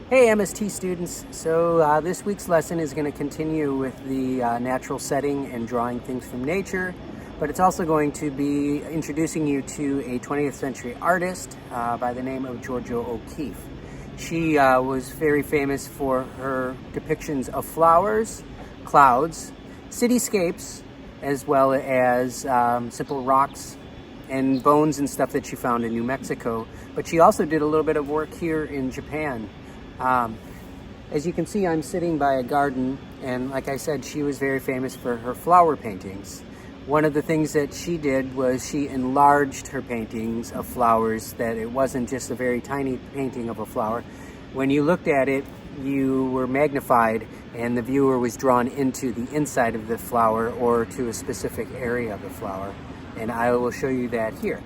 Hey MST students, so this week's lesson is going to continue with the natural setting and drawing things from nature, but it's also going to be introducing you to a 20th century artist by the name of Georgia O'Keeffe. She was very famous for her depictions of flowers, clouds, cityscapes, as well as simple rocks and bones and stuff that she found in New Mexico, but she also did a little bit of work here in Japan. As you can see, I'm sitting by a garden, and like I said, she was very famous for her flower paintings. One of the things that she did was she enlarged her paintings of flowers, that it wasn't just a very tiny painting of a flower. When you looked at it, you were magnified and the viewer was drawn into the inside of the flower or to a specific area of the flower. And I will show you that here.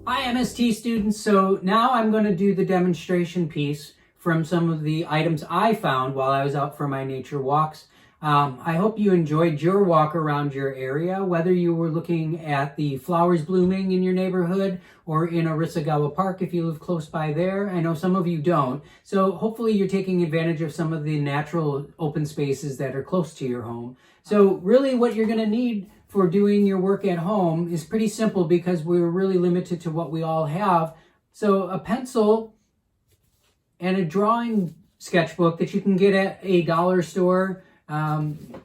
Hi MST students, so now I'm going to do the demonstration piece from some of the items I found while I was out for my nature walks. I hope you enjoyed your walk around your area, whether you were looking at the flowers blooming in your neighborhood or in Arisugawa Park if you live close by there. I know some of you don't, so hopefully you're taking advantage of some of the natural open spaces that are close to your home. So really what you're going to need for doing your work at home is pretty simple because we're really limited to what we all have. So a pencil and a drawing sketchbook that you can get at a dollar store.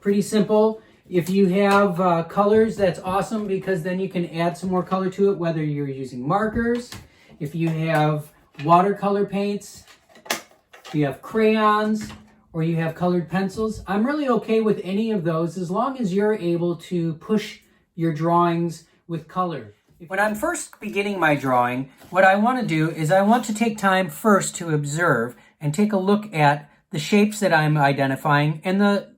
Pretty simple. If you have colors, that's awesome because then you can add some more color to it, whether you're using markers, if you have watercolor paints, if you have crayons, or you have colored pencils. I'm really okay with any of those as long as you're able to push your drawings with color. When I'm first beginning my drawing, what I want to do is I want to take time first to observe and take a look at the shapes that I'm identifying and the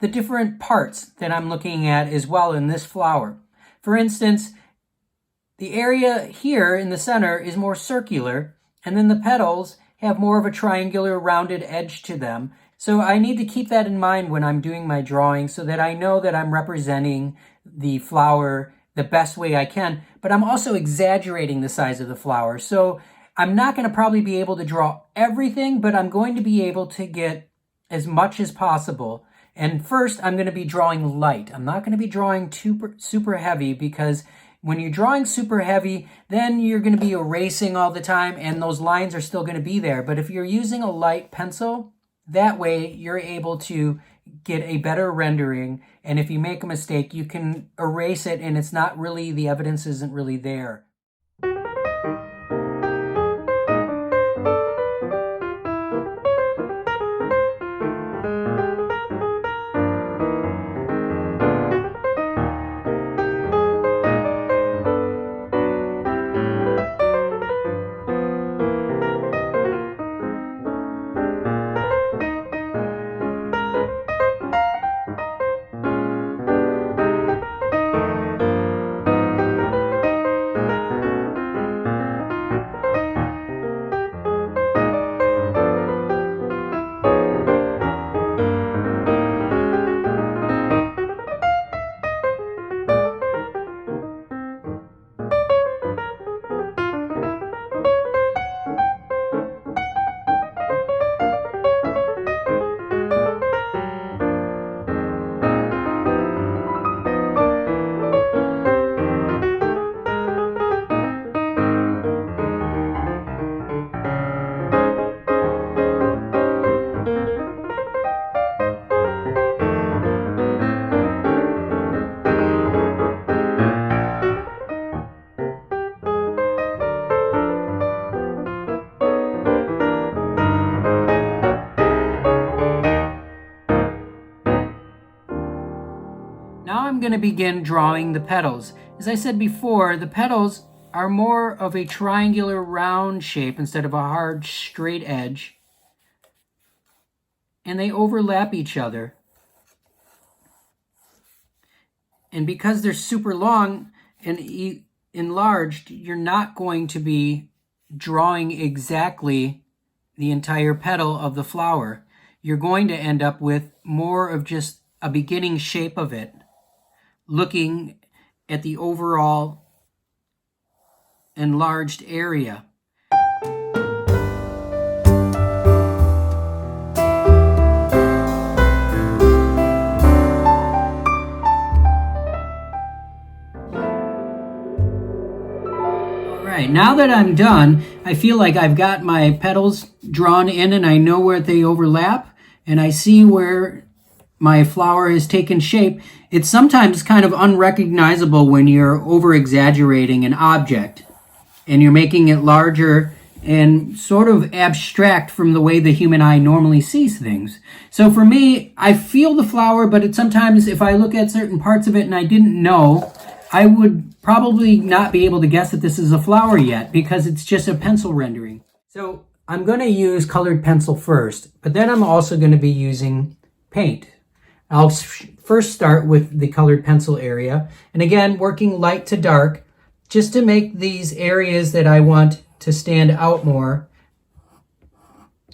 different parts that I'm looking at as well in this flower. For instance, the area here in the center is more circular, and then the petals have more of a triangular rounded edge to them. So I need to keep that in mind when I'm doing my drawing so that I know that I'm representing the flower the best way I can, but I'm also exaggerating the size of the flower. So I'm not going to probably be able to draw everything, but I'm going to be able to get as much as possible. And first, I'm going to be drawing light. I'm not going to be drawing super heavy because when you're drawing super heavy, then you're going to be erasing all the time and those lines are still going to be there. But if you're using a light pencil, that way you're able to get a better rendering. And if you make a mistake, you can erase it and it's not really, the evidence isn't really there. Now I'm going to begin drawing the petals. As I said before, the petals are more of a triangular round shape instead of a hard straight edge. And they overlap each other. And because they're super long and enlarged, you're not going to be drawing exactly the entire petal of the flower. You're going to end up with more of just a beginning shape of it, looking at the overall enlarged area. Now that I'm done, I feel like I've got my petals drawn in and I know where they overlap and I see where my flower has taken shape. It's sometimes kind of unrecognizable when you're over-exaggerating an object and you're making it larger and sort of abstract from the way the human eye normally sees things. So for me, I feel the flower, but sometimes if I look at certain parts of it and I didn't know, I would probably not be able to guess that this is a flower yet because it's just a pencil rendering. So I'm going to use colored pencil first, but then I'm also going to be using paint. I'll first start with the colored pencil area, and again, working light to dark, just to make these areas that I want to stand out more.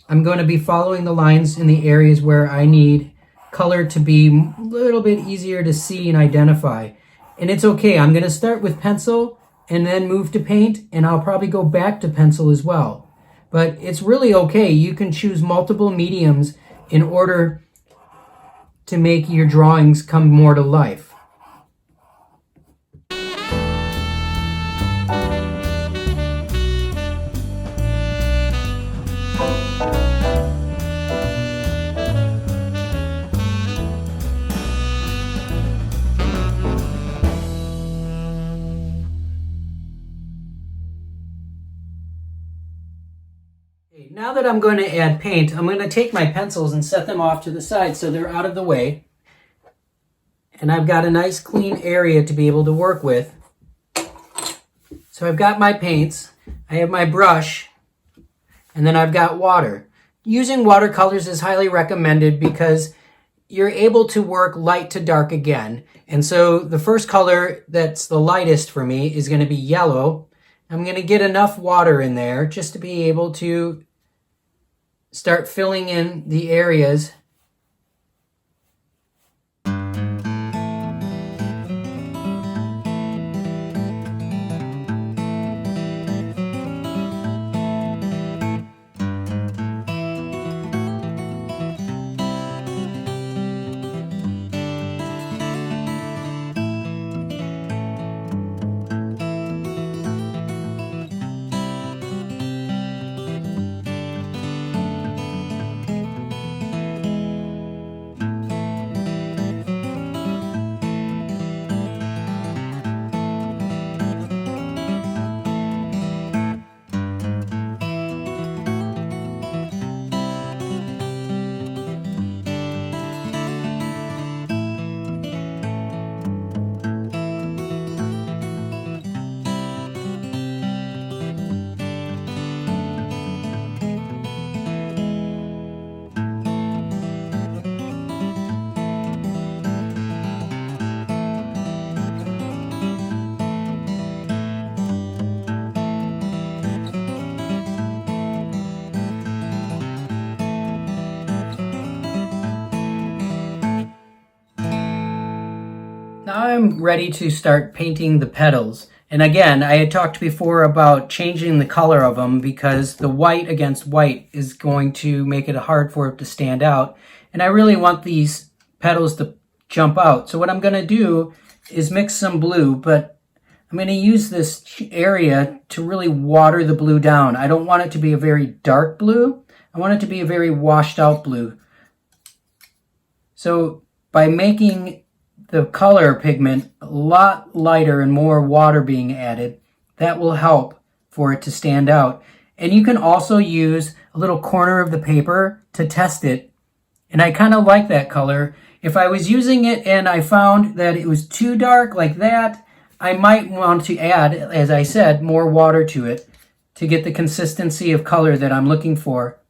I'm going to be following the lines in the areas where I need color to be a little bit easier to see and identify. And it's okay, I'm going to start with pencil and then move to paint, and I'll probably go back to pencil as well. But it's really okay. You can choose multiple mediums in order to make your drawings come more to life. Now that I'm going to add paint, I'm going to take my pencils and set them off to the side so they're out of the way. And I've got a nice clean area to be able to work with. So I've got my paints, I have my brush, and then I've got water. Using watercolors is highly recommended because you're able to work light to dark again. And so the first color that's the lightest for me is going to be yellow. I'm going to get enough water in there just to be able to start filling in the areas. Now I'm ready to start painting the petals. And again, I had talked before about changing the color of them because the white against white is going to make it hard for it to stand out. And I really want these petals to jump out. So what I'm going to do is mix some blue, but I'm going to use this area to really water the blue down. I don't want it to be a very dark blue. I want it to be a very washed out blue. So by making the color pigment a lot lighter and more water being added, that will help for it to stand out. And you can also use a little corner of the paper to test it. And I kind of like that color. If I was using it and I found that it was too dark like that, I might want to add, as I said, more water to it to get the consistency of color that I'm looking for.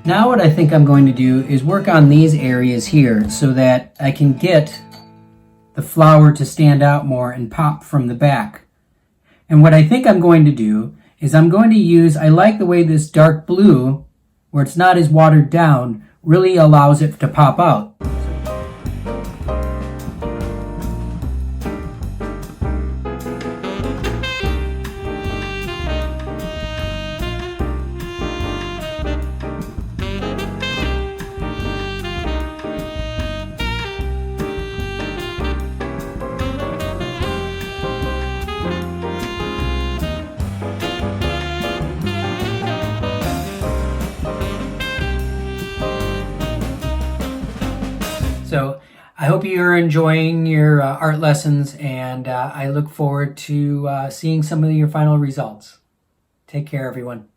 Now what I think I'm going to do is work on these areas here so that I can get the flower to stand out more and pop from the back. And what I think I'm going to do is I'm going to use, I like the way this dark blue, where it's not as watered down, really allows it to pop out. So I hope you're enjoying your art lessons, and I look forward to seeing some of your final results. Take care, everyone.